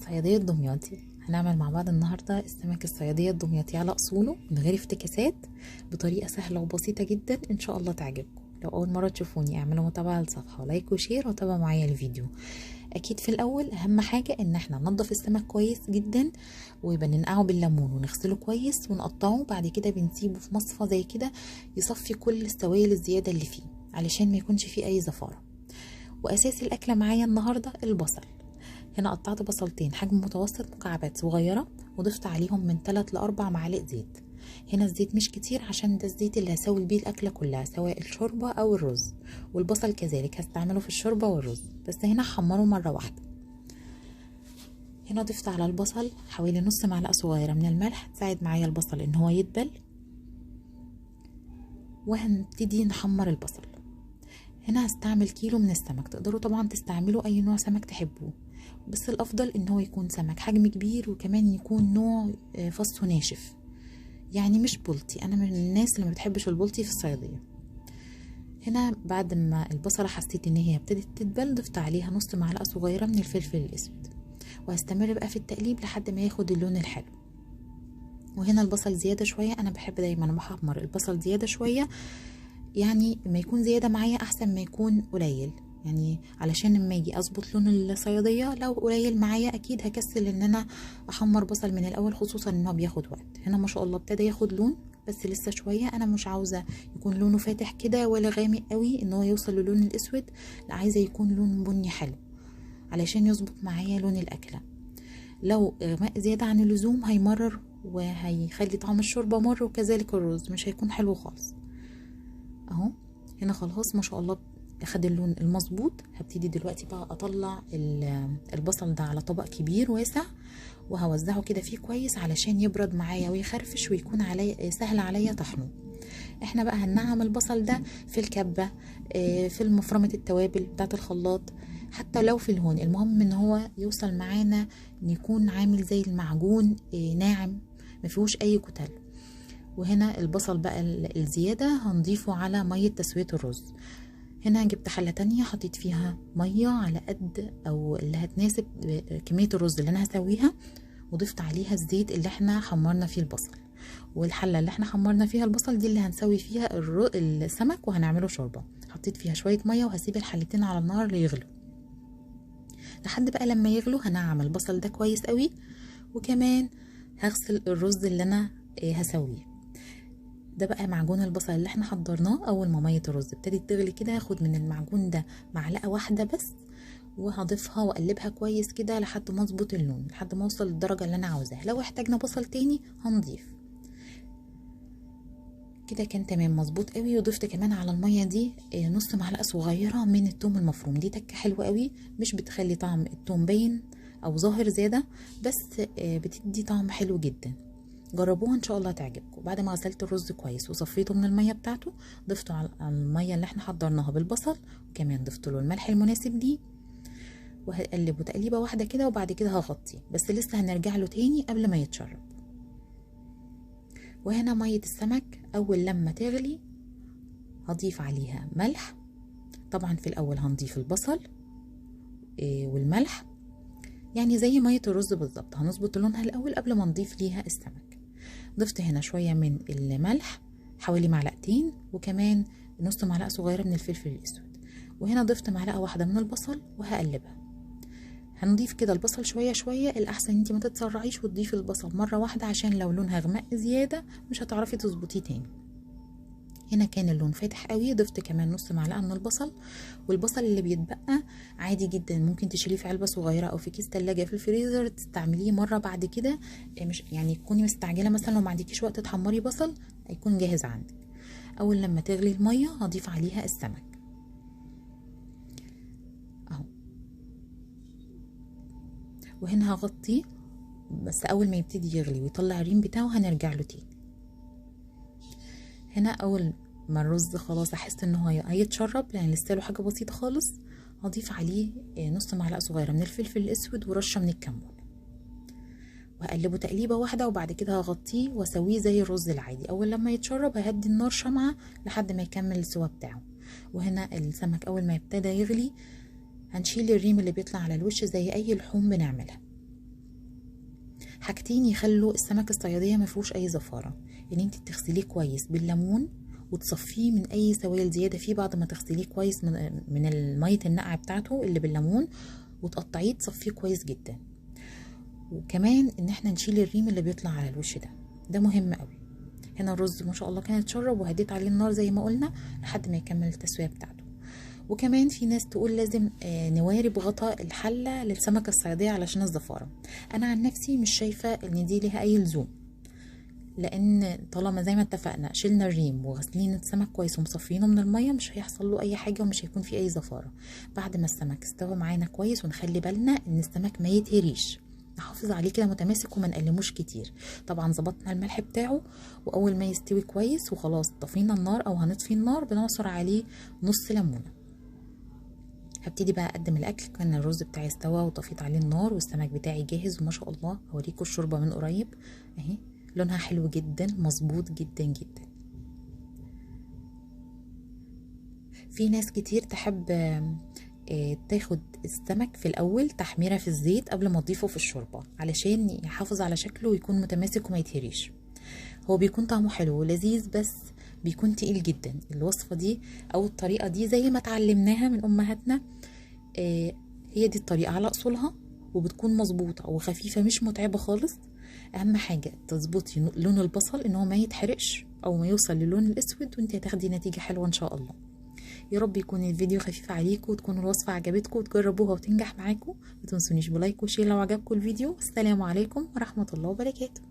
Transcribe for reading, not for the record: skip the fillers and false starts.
الصيادية الدمياطي. هنعمل مع بعض النهاردة السمك الصيادية الدمياطي على أصوله من غير افتكاسات، بطريقة سهلة وبسيطة جدا. إن شاء الله تعجبكم. لو أول مرة تشوفوني اعملوا متابعة للصفحة ولايك وشير وتابعوا معايا الفيديو. أكيد في الأول أهم حاجة إن احنا ننضف السمك كويس جدا، وبننقعه بالليمون ونغسله كويس ونقطعه. بعد كده بنسيبه في مصفى زي كده يصفي كل السوائل الزيادة اللي فيه علشان ما يكونش فيه أي زفارة. وأساس الأكلة معايا النهاردة البصل. هنا قطعت بصلتين حجم متوسط مكعبات صغيرة، وضفت عليهم من 3 ل 4 معالق زيت. هنا الزيت مش كتير عشان ده الزيت اللي هسوي بيه الأكلة كلها، سواء الشوربة أو الرز. والبصل كذلك هستعمله في الشوربة والرز، بس هنا حمره مرة واحدة. هنا ضفت على البصل حوالي نص معلقة صغيرة من الملح تساعد معايا البصل ان هو يدبل. وهنبتدي نحمر البصل. هنا هستعمل كيلو من السمك، تقدروا طبعا تستعملوا اي نوع سمك تحبوه، بس الافضل ان هو يكون سمك حجم كبير، وكمان يكون نوع فصه ناشف، يعني مش بلطي. انا من الناس اللي ما بتحبش البلطي في الصياديه. هنا بعد ما البصله حسيت ان هي ابتدت تدبل، ضفت عليها نص معلقه صغيره من الفلفل الاسود، وهستمر بقى في التقليب لحد ما ياخد اللون الحلو. وهنا البصل زياده شويه، انا بحب دايما بحمر البصل زياده شويه، يعني ما يكون زياده معايا احسن ما يكون قليل، يعني علشان لما اجي اظبط لون الصياديه لو قليل معايا اكيد هكسل ان انا احمر بصل من الاول، خصوصا ان هو بياخد وقت. هنا ما شاء الله ابتدى ياخد لون، بس لسه شويه. انا مش عاوزه يكون لونه فاتح كده ولا غامق قوي ان هو يوصل للون الاسود، لا، عايزه يكون لون بني حلو علشان يظبط معايا لون الاكله. لو غماء زياده عن اللزوم هيمرر وهيخلي طعم الشوربه مر، وكذلك الرز مش هيكون حلو خالص. اهو هنا خلاص ما شاء الله اخد اللون المظبوط. هبتدي دلوقتي بقى اطلع البصل ده على طبق كبير واسع، وهوزعه كده فيه كويس علشان يبرد معايا ويخرفش ويكون عليا سهل عليا طحنه. احنا بقى هننعم البصل ده في الكبة، في مفرمة التوابل بتاعت الخلاط، حتى لو في الهون. المهم ان هو يوصل معانا ان يكون عامل زي المعجون، ناعم ما فيهوش اي كتل. وهنا البصل بقى الزيادة هنضيفه على مية تسوية الرز. هنا جبت حلة تانية حطيت فيها مية على قد او اللي هتناسب كمية الرز اللي انا هسويها، وضفت عليها الزيت اللي احنا حمرنا فيه البصل. والحلة اللي احنا حمرنا فيها البصل دي اللي هنسوي فيها السمك وهنعمله شوربة. حطيت فيها شوية مية وهسيب الحلتين على النار ليغلوا لحد بقى لما يغلوا. هنعمل البصل ده كويس قوي، وكمان هغسل الرز اللي انا هسويه. ده بقى معجون البصل اللي احنا حضرناه. اول ما ميه الرز ابتدت تغلي كده هاخد من المعجون ده معلقه واحده بس، وهضيفها واقلبها كويس كده لحد ما اظبط اللون، لحد ما اوصل للدرجه اللي انا عاوزاها. لو احتاجنا بصل تاني هنضيف. كده كان تمام مظبوط قوي. وضفت كمان على الميه دي نص معلقه صغيره من الثوم المفروم. دي تكه حلوه قوي، مش بتخلي طعم الثوم باين او ظاهر زياده، بس بتدي طعم حلو جدا. جربوها ان شاء الله تعجبكم. بعد ما غسلت الرز كويس وصفيته من الميه بتاعته، ضفته على الميه اللي احنا حضرناها بالبصل، وكمان ضفت له الملح المناسب ليه، وهقلبه تقليبه واحده كده. وبعد كده هغطيه، بس لسه هنرجع له تاني قبل ما يتشرب. وهنا ميه السمك اول لما تغلي هضيف عليها ملح. طبعا في الاول هنضيف البصل والملح، يعني زي ميه الرز بالظبط. هنظبط لونها الاول قبل ما نضيف ليها السمك. ضفت هنا شوية من الملح حوالي معلقتين، وكمان نص معلقة صغيرة من الفلفل الأسود. وهنا ضفت معلقة واحدة من البصل وهقلبها. هنضيف كده البصل شوية شوية. الأحسن انتي ما تتسرعيش وتضيفي البصل مرة واحدة، عشان لو لونها غمق زيادة مش هتعرفي تظبطيه تاني. هنا كان اللون فاتح قوي. ضفت كمان نص معلقة من البصل. والبصل اللي بيتبقى عادي جدا ممكن تشيليه في علبة صغيرة او في كيس تلاجة في الفريزر تستعمليه مرة بعد كده. مش يعني تكوني مستعجلة مثلا لو ما عندكيش وقت تحمري بصل، هيكون جاهز عندك. اول لما تغلي المية هضيف عليها السمك اهو. وهنا هغطيه، بس اول ما يبتدي يغلي ويطلع الريم بتاعه هنرجع له تاني. هنا اول ما الرز خلاص احس ان هو هيتشرب، لان لسه له حاجه بسيطه خالص، هضيف عليه نص معلقه صغيره من الفلفل الاسود ورشه من الكمون، وهقلبه تقليبه واحده. وبعد كده هغطيه واسويه زي الرز العادي. اول لما يتشرب ههدي النار شمعه لحد ما يكمل السوا بتاعه. وهنا السمك اول ما يبتدى يغلي هنشيل الريم اللي بيطلع على الوش زي اي لحوم بنعملها. حاجتين يخلوا السمك الصياديه ما فيهوش اي زفاره، ان انت تغسليه كويس بالليمون وتصفيه من اي سوائل زياده فيه بعد ما تغسليه كويس من الميه النقع بتاعته اللي بالليمون، وتقطعيه تصفيه كويس جدا. وكمان ان احنا نشيل الريم اللي بيطلع على الوش ده مهم قوي. هنا الرز ما شاء الله كان اتشرب وهديت عليه النار زي ما قلنا لحد ما يكمل التسويه بتاعته. وكمان في ناس تقول لازم نواري بغطاء الحله للسمكه الصياديه علشان الزفاره. انا عن نفسي مش شايفه ان دي ليها اي لزوم، لان طالما زي ما اتفقنا شلنا الريم وغسلين السمك كويس ومصفينه من الميه مش هيحصل له اي حاجه ومش هيكون فيه اي زفاره. بعد ما السمك استوى معانا كويس، ونخلي بالنا ان السمك ما يتهريش، نحافظ عليه كده متماسك وما نقلموش كتير. طبعا ظبطنا الملح بتاعه، واول ما يستوي كويس وخلاص طفينا النار او هنطفي النار بنعصر عليه نص ليمونه. هبتدي بقى اقدم الاكل. كان الرز بتاعي استوى وطفيت عليه النار والسمك بتاعي جاهز وما شاء الله. هوريكم الشوربه من قريب اهي، لونها حلو جدا مظبوط جدا جدا. في ناس كتير تحب تاخد السمك في الاول تحميره في الزيت قبل ما تضيفه في الشوربه علشان يحافظ على شكله ويكون متماسك وما يتهريش. هو بيكون طعمه حلو ولذيذ بس بيكون تقيل جدا. الوصفه دي او الطريقه دي زي ما اتعلمناها من امهاتنا، هي دي الطريقه على اصولها وبتكون مظبوطه وخفيفه مش متعبه خالص. اهم حاجه تظبطي لون البصل ان هو ما يتحرقش او ما يوصل للون الاسود، وانت هتاخدي نتيجه حلوه ان شاء الله. يا رب يكون الفيديو خفيف عليكم وتكون الوصفه عجبتكم وتجربوها وتنجح معاكم. ما تنسونيش بلايك وشير لو عجبكم الفيديو. السلام عليكم ورحمه الله وبركاته.